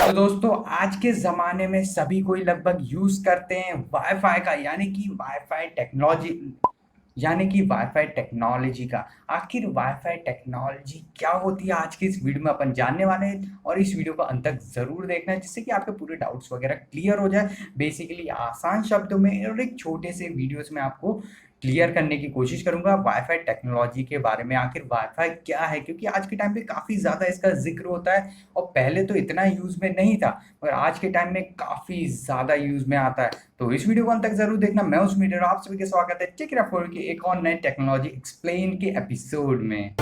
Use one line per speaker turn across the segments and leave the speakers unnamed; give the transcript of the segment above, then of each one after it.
तो दोस्तों आज के ज़माने में सभी कोई लगभग यूज़ करते हैं वाईफ़ाई का यानी कि वाईफ़ाई टेक्नोलॉजी का। आखिर वाईफ़ाई टेक्नोलॉजी क्या होती है आज की इस वीडियो में अपन जानने वाले हैं और इस वीडियो को अंत तक ज़रूर देखना है जिससे कि आपके पूरे डाउट्स वगैरह क्लियर हो जाए। बेसिकली आसान शब्दों में और एक छोटे से वीडियोज़ में आपको क्लियर करने की कोशिश करूँगा वाईफ़ाई टेक्नोलॉजी के बारे में। आखिर वाईफ़ाई क्या है? क्योंकि आज के टाइम पे काफ़ी ज़्यादा इसका ज़िक्र होता है और पहले तो इतना यूज़ में नहीं था। और आज के टाइम में काफ़ी ज़्यादा यूज़ में आता है। तो इस वीडियो को अंत तक ज़रूर देखना। मैं उस मीडिया आप सभी का स्वागत है चेक इट आउट फॉर की एक और नए टेक्नोलॉजी एक्सप्लेन के एपिसोड में।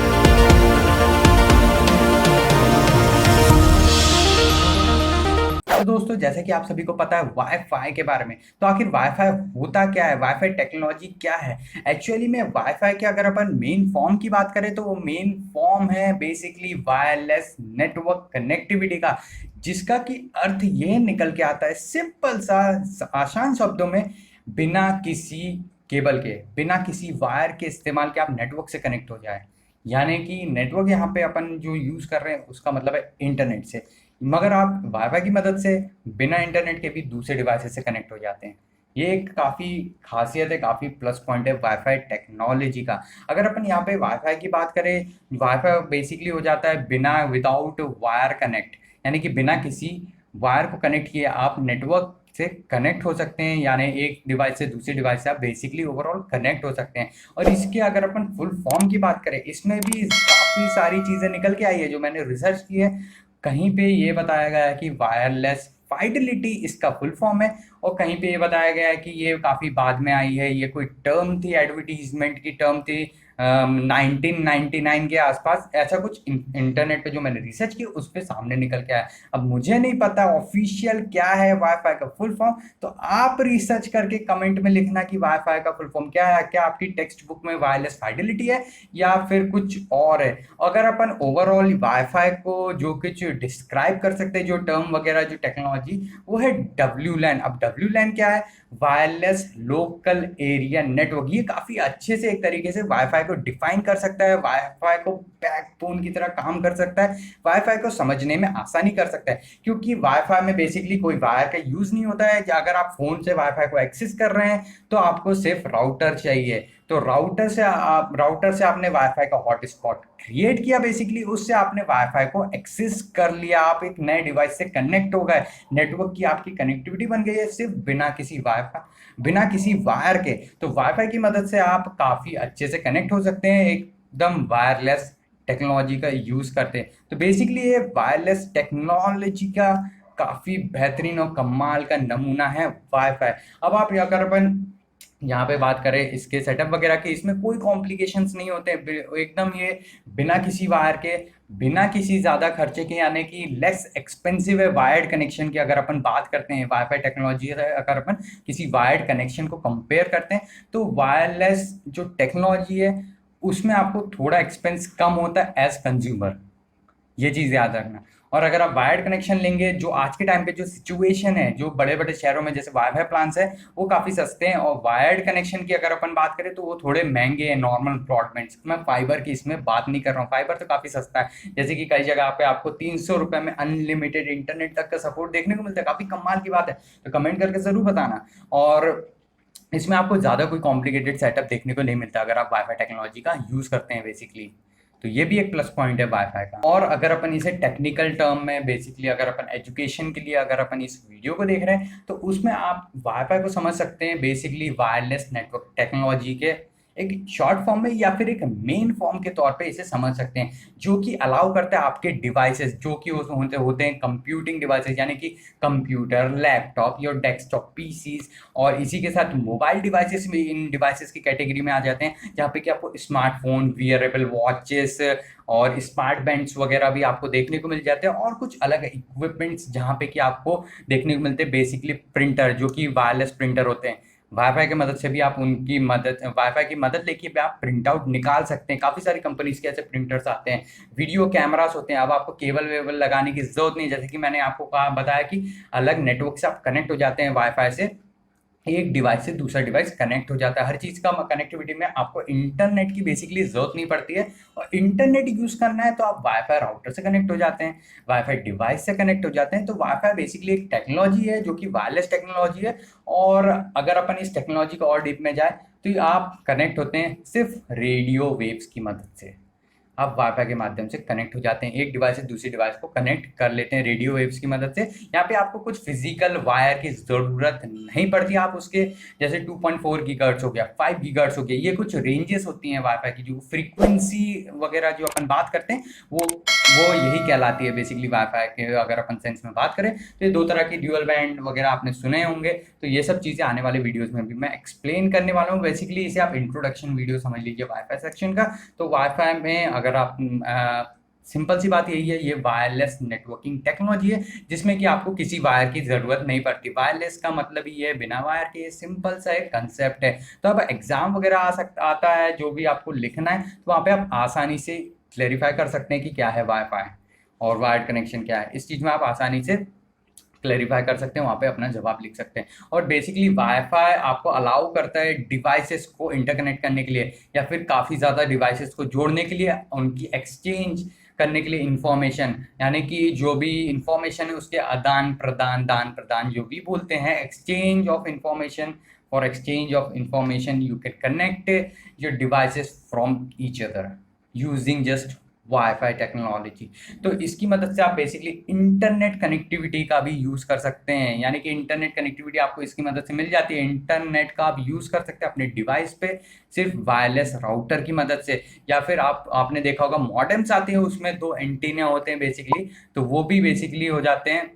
तो दोस्तों जैसे कि आप सभी को पता है वाईफाई के बारे में, तो आखिर वाईफाई होता क्या है, वाईफाई टेक्नोलॉजी क्या है? एक्चुअली में वाईफाई के अगर अपन मेन फॉर्म की बात करें तो वो मेन फॉर्म है बेसिकली वायरलेस नेटवर्क कनेक्टिविटी का, जिसका कि अर्थ ये निकल के आता है सिंपल सा आसान शब्दों में, बिना किसी केबल के, बिना किसी वायर के इस्तेमाल के आप नेटवर्क से कनेक्ट हो जाए। यानी कि नेटवर्क यहाँ पे अपन जो यूज़ कर रहे हैं उसका मतलब है इंटरनेट से, मगर आप वाईफाई की मदद से बिना इंटरनेट के भी दूसरे डिवाइसेस से कनेक्ट हो जाते हैं। ये एक काफ़ी खासियत है, काफ़ी प्लस पॉइंट है वाईफाई टेक्नोलॉजी का। अगर अपन यहाँ पे वाईफाई की बात करें, वाईफाई बेसिकली हो जाता है बिना विदाउट वायर कनेक्ट, यानी कि बिना किसी वायर को कनेक्ट किए आप नेटवर्क से कनेक्ट हो सकते हैं। यानी एक डिवाइस से दूसरे डिवाइस से आप बेसिकली ओवरऑल कनेक्ट हो सकते हैं। और इसके अगर अपन फुल फॉर्म की बात करें, इसमें भी काफ़ी सारी चीज़ें निकल के आई है जो मैंने रिसर्च की है। कहीं पे ये बताया गया है कि वायरलेस फाइडिलिटी इसका फुल फॉर्म है, और कहीं पे ये बताया गया है कि ये काफ़ी बाद में आई है, ये कोई टर्म थी, एडवर्टीजमेंट की टर्म थी 1999 के आसपास, ऐसा कुछ इंटरनेट पे जो मैंने रिसर्च की उस पे सामने निकल के आया। अब मुझे नहीं पता ऑफिशियल क्या है वाईफाई का फुल फॉर्म, तो आप रिसर्च करके कमेंट में लिखना कि वाईफाई का फुल फॉर्म क्या है, क्या आपकी टेक्स्ट बुक में वायरलेस फाइडिलिटी है या फिर कुछ और है। अगर अपन ओवरऑल वाईफाई को जो कुछ डिस्क्राइब कर सकते हैं, जो टर्म वगैरह, जो टेक्नोलॉजी, वो है डब्ल्यू लैन। अब डब्ल्यू लैन क्या है? Wireless local area network. ये काफ़ी अच्छे से एक तरीके से वाईफाई को डिफाइन कर सकता है, वाईफाई को बैकबोन की तरह काम कर सकता है, वाईफाई को समझने में आसानी कर सकता है। क्योंकि वाईफाई में बेसिकली कोई वायर का यूज़ नहीं होता है कि अगर आप फ़ोन से वाईफाई को एक्सेस कर रहे हैं तो आपको सिर्फ राउटर चाहिए। तो राउटर से आपने वाईफाई का हॉटस्पॉट क्रिएट किया, बेसिकली उससे आपने वाईफाई को एक्सेस कर लिया, आप एक नए डिवाइस से कनेक्ट हो गए, नेटवर्क की आपकी कनेक्टिविटी बन गई है सिर्फ बिना किसी वायर के। तो वाईफाई की मदद से आप काफ़ी अच्छे से कनेक्ट हो सकते हैं एकदम वायरलेस टेक्नोलॉजी का यूज़ करते हैं। तो बेसिकली ये वायरलेस टेक्नोलॉजी का काफ़ी बेहतरीन और कमाल का नमूना है वाईफाई। अब आप अगर अपन यहाँ पे बात करें इसके सेटअप वगैरह की, इसमें कोई कॉम्प्लिकेशंस नहीं होते हैं, एकदम ये बिना किसी वायर के, बिना किसी ज़्यादा खर्चे के, यानी कि लेस एक्सपेंसिव है वायर्ड कनेक्शन की। अगर अपन बात करते हैं वाईफाई टेक्नोलॉजी से, अगर अपन किसी वायर्ड कनेक्शन को कंपेयर करते हैं तो वायरलेस जो टेक्नोलॉजी है उसमें आपको थोड़ा एक्सपेंस कम होता है एज कंज्यूमर, ये चीज़ याद रखना। और अगर आप वायर्ड कनेक्शन लेंगे, जो आज के टाइम पे जो सिचुएशन है, जो बड़े बड़े शहरों में जैसे वाईफाई प्लान्स है वो काफ़ी सस्ते हैं, और वायर्ड कनेक्शन की अगर अपन बात करें तो वो थोड़े महंगे हैं नॉर्मल ब्रॉडबैंड। मैं फाइबर की इसमें बात नहीं कर रहा हूँ, फाइबर तो काफ़ी सस्ता है, जैसे कि कई जगह पे आपको 300 रुपये में अनलिमिटेड इंटरनेट तक का सपोर्ट देखने को मिलता है, काफ़ी कमाल की बात है। तो कमेंट करके ज़रूर बताना। और इसमें आपको ज़्यादा कोई कॉम्प्लिकेटेड सेटअप देखने को नहीं मिलता अगर आप वाईफाई टेक्नोलॉजी का यूज़ करते हैं बेसिकली। तो ये भी एक प्लस पॉइंट है वाईफाई का। और अगर अपन इसे टेक्निकल टर्म में, बेसिकली अगर अपन एजुकेशन के लिए अगर अपन इस वीडियो को देख रहे हैं तो उसमें आप वाईफाई को समझ सकते हैं बेसिकली वायरलेस नेटवर्क टेक्नोलॉजी के एक शॉर्ट फॉर्म में या फिर एक मेन फॉर्म के तौर पे इसे समझ सकते हैं, जो कि अलाउ करता है आपके डिवाइसेस, जो कि होते होते हैं कंप्यूटिंग डिवाइसेस, यानी कि computer, laptop, your desktop PCs, और इसी के साथ मोबाइल डिवाइसेस भी इन डिवाइसेस की कैटेगरी में आ जाते हैं, जहाँ पे कि आपको स्मार्टफोन, वियरेबल वॉचेस और स्मार्ट बैंड्स वगैरह भी आपको देखने को मिल जाते हैं, और कुछ अलग इक्विपमेंट्स जहाँ पे कि आपको देखने को मिलते हैं, बेसिकली प्रिंटर, जो कि वायरलेस प्रिंटर होते हैं। वाईफाई की मदद से भी आप वाईफाई की मदद लेके भी आप प्रिंट आउट निकाल सकते हैं। काफ़ी सारी कंपनीज के ऐसे प्रिंटर्स आते हैं। वीडियो कैमरास होते हैं, अब आपको केबल वेबल लगाने की जरूरत नहीं, जैसे कि मैंने आपको कहा बताया कि अलग नेटवर्क से आप कनेक्ट हो जाते हैं वाईफाई से, एक डिवाइस से दूसरा डिवाइस कनेक्ट हो जाता है। हर चीज़ का कनेक्टिविटी में आपको इंटरनेट की बेसिकली ज़रूरत नहीं पड़ती है, और इंटरनेट यूज़ करना है तो आप वाईफाई राउटर से कनेक्ट हो जाते हैं, वाईफाई डिवाइस से कनेक्ट हो जाते हैं। तो वाईफाई बेसिकली एक टेक्नोलॉजी है जो कि वायरलेस टेक्नोलॉजी है, और अगर अपन इस टेक्नोलॉजी को और डीप में जाए तो ये आप कनेक्ट होते हैं सिर्फ रेडियो वेव्स की मदद से। आप वाईफाई के माध्यम से कनेक्ट हो जाते हैं, एक डिवाइस से दूसरी डिवाइस को कनेक्ट कर लेते हैं रेडियो वेव्स की मदद से। यहाँ पे आपको कुछ फिजिकल वायर की ज़रूरत नहीं पड़ती। आप उसके जैसे 2.4 गीगाहर्ट्ज़ हो गया, 5 गीगाहर्ट्ज़ हो गया, ये कुछ रेंजेस होती हैं वाईफाई की, जो फ्रीक्वेंसी वगैरह जो अपन बात करते हैं वो यही कहलाती है बेसिकली वाईफाई के। अगर अपन सेंस में बात करें तो ये दो तरह की ड्यूअल बैंड वगैरह आपने सुने होंगे। तो ये सब चीज़ें आने वाले वीडियोस में भी मैं एक्सप्लेन करने वाला हूँ। बेसिकली इसे आप इंट्रोडक्शन वीडियो समझ लीजिए वाईफाई सेक्शन का। तो वाईफाई में अगर आप सिंपल सी बात यही है, ये वायरलेस नेटवर्किंग टेक्नोलॉजी है जिसमें कि आपको किसी वायर की ज़रूरत नहीं पड़ती। वायरलेस का मतलब ही है बिना वायर के, सिंपल सा एक कंसेप्ट है। तो अब एग्जाम वगैरह आता है, जो भी आपको लिखना है तो वहाँ पे आप आसानी से क्लेरिफाई कर सकते हैं कि क्या है वाईफाई और वायर्ड कनेक्शन क्या है। इस चीज़ में आप आसानी से क्लेरिफाई कर सकते हैं, वहाँ पे अपना जवाब लिख सकते हैं। और बेसिकली वाईफाई आपको अलाउ करता है डिवाइसेस को इंटरकनेक्ट करने के लिए, या फिर काफ़ी ज़्यादा डिवाइसेस को जोड़ने के लिए, उनकी एक्सचेंज करने के लिए इंफॉर्मेशन, यानी कि जो भी इंफॉर्मेशन है उसके आदान प्रदान, दान प्रदान जो भी बोलते हैं, exchange of information. For exchange of information you can connect your devices from each other using just wifi technology. तो इसकी मदद से आप बेसिकली इंटरनेट कनेक्टिविटी का भी यूज़ कर सकते हैं, यानी कि इंटरनेट कनेक्टिविटी आपको इसकी मदद से मिल जाती है। इंटरनेट का आप यूज़ कर सकते हैं अपने डिवाइस पे सिर्फ वायरलेस राउटर की मदद से, या फिर आपने देखा होगा मॉडेम्स आते हैं, उसमें दो एंटीना होते हैं बेसिकली, तो वो भी बेसिकली हो जाते हैं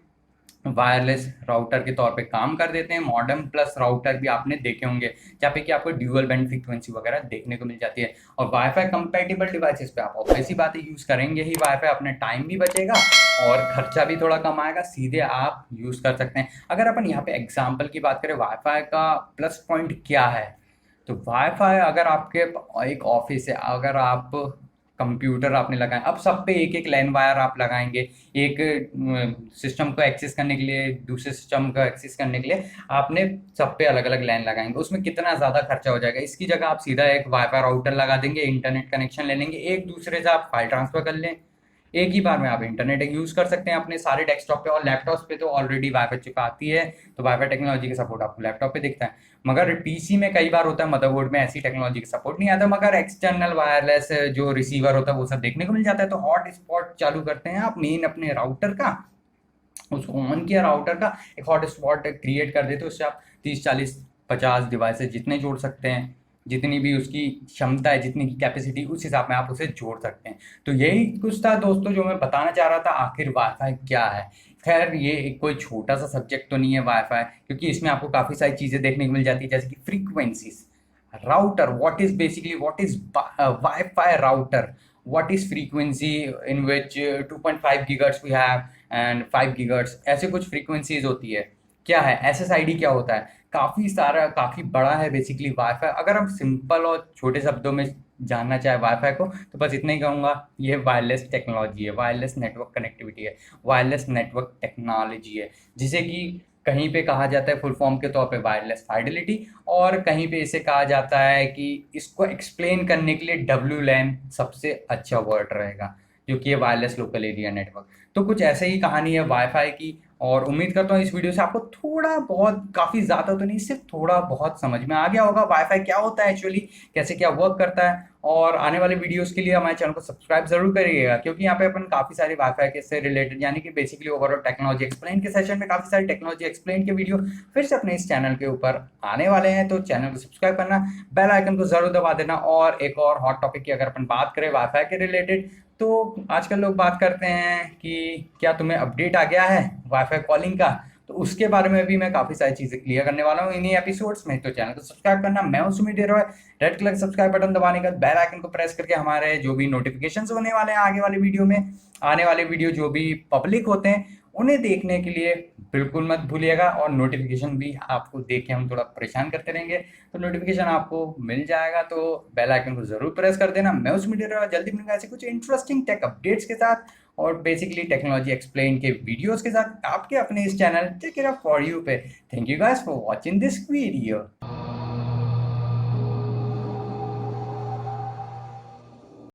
वायरलेस राउटर के तौर पे काम कर देते हैं। मॉडेम प्लस राउटर भी आपने देखे होंगे, जहाँ पे कि आपको ड्यूअल बैंड फ्रीक्वेंसी वगैरह देखने को मिल जाती है। और वाईफाई कंपैटिबल डिवाइसेस पे आप ऑब्वियस सी बात है यूज़ करेंगे ही वाईफाई, अपने टाइम भी बचेगा और खर्चा भी थोड़ा कम आएगा, सीधे आप यूज़ कर सकते हैं। अगर अपन यहाँ पे एग्जाम्पल की बात करें वाईफाई का प्लस पॉइंट क्या है, तो वाईफाई अगर आपके एक ऑफिस है, अगर आप कंप्यूटर आपने लगाए, अब सब पे एक एक लैन वायर आप लगाएंगे, एक सिस्टम को एक्सेस करने के लिए, दूसरे सिस्टम को एक्सेस करने के लिए आपने सब पे अलग अलग लैन लगाएंगे, उसमें कितना ज़्यादा खर्चा हो जाएगा। इसकी जगह आप सीधा एक वाईफाई राउटर लगा देंगे, इंटरनेट कनेक्शन ले लेंगे, एक दूसरे से आप फाइल ट्रांसफर कर लें, एक ही बार में आप इंटरनेट यूज़ कर सकते हैं अपने सारे डेस्कटॉप पे। और लैपटॉप्स पे तो ऑलरेडी वाईफाई चिप आती है, तो वाईफाई टेक्नोलॉजी का सपोर्ट आपको लैपटॉप पे दिखता है। मगर पीसी में कई बार होता है मदरबोर्ड में ऐसी टेक्नोलॉजी का सपोर्ट नहीं आता, मगर एक्सटर्नल वायरलेस जो रिसीवर होता है वो सब देखने को मिल जाता है। तो हॉट स्पॉट चालू करते हैं आप मेन अपने राउटर का, उसको ऑन किया राउटर का, एक हॉट स्पॉट क्रिएट कर देते हो, उससे आप 30 40 50 डिवाइसेज जितने जोड़ सकते हैं, जितनी भी उसकी क्षमता है, जितनी की कैपेसिटी, उस हिसाब में आप उसे जोड़ सकते हैं। तो यही कुछ था दोस्तों जो मैं बताना चाह रहा था, आखिर वाईफाई क्या है। खैर ये कोई छोटा सा सब्जेक्ट तो नहीं है वाईफाई, क्योंकि इसमें आपको काफ़ी सारी चीज़ें देखने को मिल जाती है, जैसे कि frequencies, router, what is Wi-Fi router, what is frequency in which 2.5 gigahertz we have and 5 gigahertz, ऐसे कुछ फ्रीक्वेंसीज होती है। क्या है SSID, क्या होता है, काफ़ी सारा, काफ़ी बड़ा है बेसिकली वाईफाई। अगर हम सिंपल और छोटे शब्दों में जानना चाहे वाईफाई को तो बस इतना ही कहूँगा, ये वायरलेस टेक्नोलॉजी है, वायरलेस नेटवर्क कनेक्टिविटी है, वायरलेस नेटवर्क टेक्नोलॉजी है, जिसे कि कहीं पे कहा जाता है फुल फॉर्म के तौर पे वायरलेस फाइडेलिटी, और कहीं पे इसे कहा जाता है कि इसको एक्सप्लेन करने के लिए WLAN सबसे अच्छा वर्ड रहेगा, जो कि है वायरलेस लोकल एरिया नेटवर्क। तो कुछ ऐसे ही कहानी है वाईफाई की, और उम्मीद करता हूँ इस वीडियो से आपको थोड़ा बहुत, काफ़ी ज़्यादा तो नहीं, सिर्फ थोड़ा बहुत समझ में आ गया होगा वाईफाई क्या होता है एक्चुअली, कैसे क्या वर्क करता है। और आने वाले वीडियोस के लिए हमारे चैनल को सब्सक्राइब जरूर करिएगा, क्योंकि यहाँ पे अपन काफ़ी सारे वाईफाई के से रिलेटेड, यानी कि बेसिकली ओवरऑल टेक्नोलॉजी एक्सप्लेन के सेशन में काफ़ी सारे टेक्नोलॉजी एक्सप्लेन के वीडियो फिर से अपने इस चैनल के ऊपर आने वाले हैं। तो चैनल को सब्सक्राइब करना, बेल आइकन को जरूर दबा देना। और एक और हॉट टॉपिक की अगर अपन बात करें वाईफाई के रिलेटेड, तो आजकल लोग बात करते हैं कि क्या तुम्हें अपडेट आ गया है वाईफाई कॉलिंग का, तो उसके बारे में भी मैं काफ़ी सारी चीज़ें क्लियर करने वाला हूँ इन्हीं एपिसोड्स में। तो चैनल को सब्सक्राइब करना, मैं हूं Sumit Roy. Red colour subscribe button दबाने के बाद बेल आइकन को प्रेस करके हमारे जो भी नोटिफिकेशंस होने वाले हैं आगे वाले वीडियो में, आने वाले वीडियो जो भी पब्लिक होते हैं उन्हें देखने के लिए बिल्कुल मत भूलिएगा। और नोटिफिकेशन भी आपको देख के हम थोड़ा परेशान करते रहेंगे, तो नोटिफिकेशन आपको मिल जाएगा, तो बेल आइकन को जरूर प्रेस कर देना। मैं उस वीडियो में जल्दी मिलूंगा ऐसे कुछ इंटरेस्टिंग टेक अपडेट्स के साथ। और बेसिकली टेक्नोलॉजी एक्सप्लेन के वीडियोस के साथ आपके अपने इस channel tech care of for you पे। Thank you guys for watching this video.